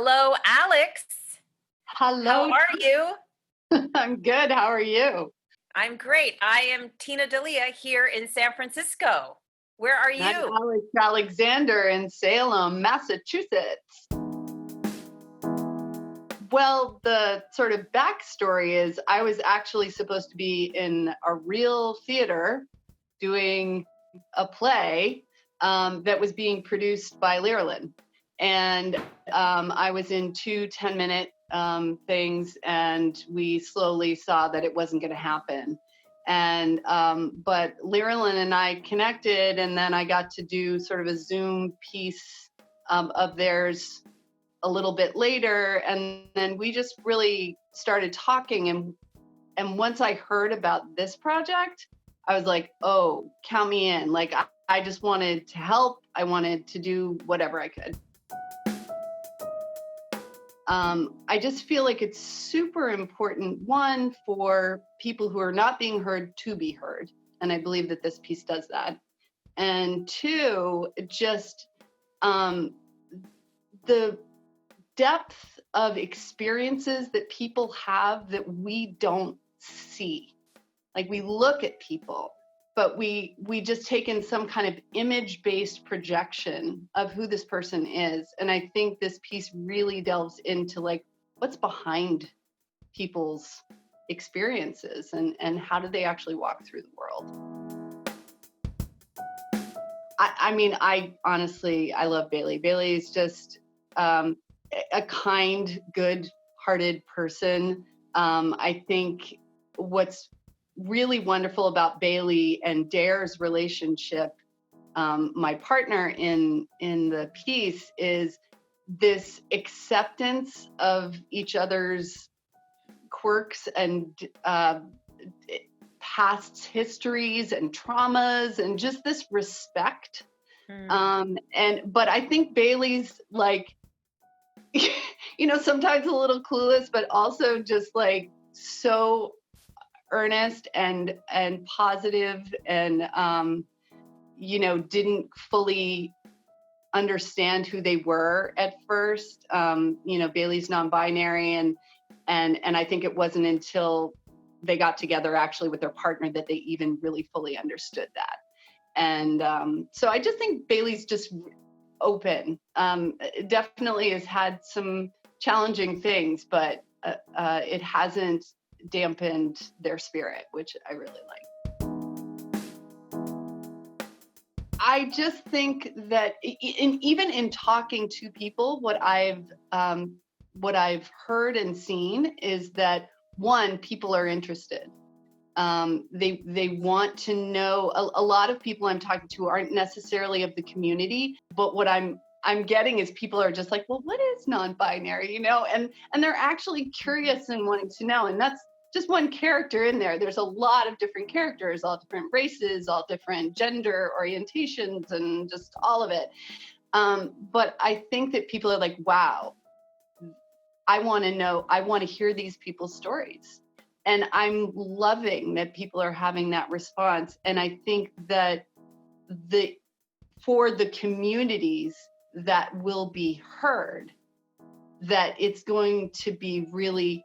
Hello, Alex. How Hello. are you? I'm good. How are you? I'm great. I am Tina Dalia here in San Francisco. Where are I'm you? Alex Alexander in Salem, Massachusetts. Well, the sort of backstory is I was actually supposed to be in a real theater doing a play that was being produced by Lyralen. And I was in two 10-minute things, and we slowly saw that it wasn't going to happen. And but Lyralen and I connected, and then I got to do sort of a Zoom piece of theirs a little bit later, and then we just really started talking. And once I heard about this project, I was like, oh, count me in. Like I just wanted to help. I wanted to do whatever I could. I just feel like it's super important, one, for people who are not being heard to be heard. And I believe that this piece does that. And two, just the depth of experiences that people have that we don't see. Like we look at people, but we just take in some kind of image-based projection of who this person is. And I think this piece really delves into like what's behind people's experiences and how do they actually walk through the world. I mean, I honestly, I love Bailey. Bailey is just a kind, good-hearted person. I think what's really wonderful about Bailey and Dare's relationship, my partner in the piece, is this acceptance of each other's quirks and past histories and traumas, and just this respect. But I think Bailey's like, sometimes a little clueless, but also just like so earnest and positive, and didn't fully understand who they were at first. Bailey's non-binary, and I think it wasn't until they got together actually with their partner that they even really fully understood that. And so I just think Bailey's just open. Definitely has had some challenging things, but it hasn't dampened their spirit, which I really like. I just think that even in talking to people, what I've heard and seen is that, one, people are interested. They want to know. A lot of people I'm talking to aren't necessarily of the community, but what I'm getting is people are just like, well, what is non-binary, and they're actually curious and wanting to know. And that's just one character in there. There's a lot of different characters, all different races, all different gender orientations, and just all of it. But I think that people are like, wow, I want to know, I want to hear these people's stories. And I'm loving that people are having that response. And I think that for the communities that will be heard, that it's going to be really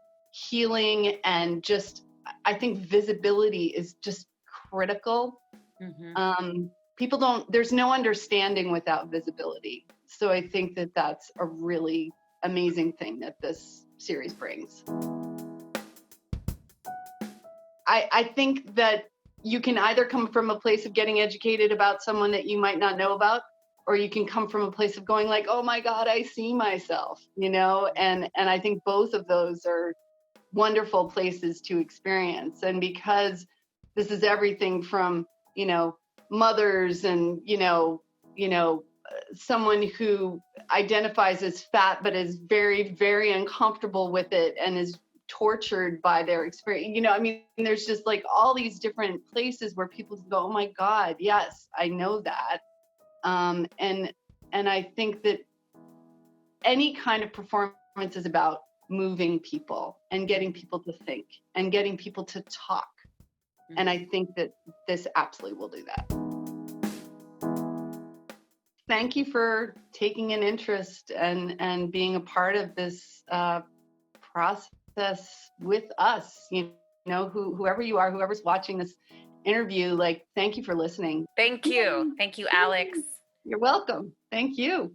healing, and just, I think visibility is just critical. There's no understanding without visibility. So I think that that's a really amazing thing that this series brings. I think that you can either come from a place of getting educated about someone that you might not know about, or you can come from a place of going like, oh my God, I see myself, and I think both of those are wonderful places to experience. And because this is everything from, mothers and, someone who identifies as fat but is very, very uncomfortable with it and is tortured by their experience. There's just like all these different places where people go, oh my God, yes, I know that. And I think that any kind of performance is about moving people and getting people to think and getting people to talk. And I think that this absolutely will do that. thank you for taking an interest and being a part of this process with us. You know, whoever you are, whoever's watching this interview, like, thank you for listening. Thank you. Thank you, Alex. You're welcome. Thank you.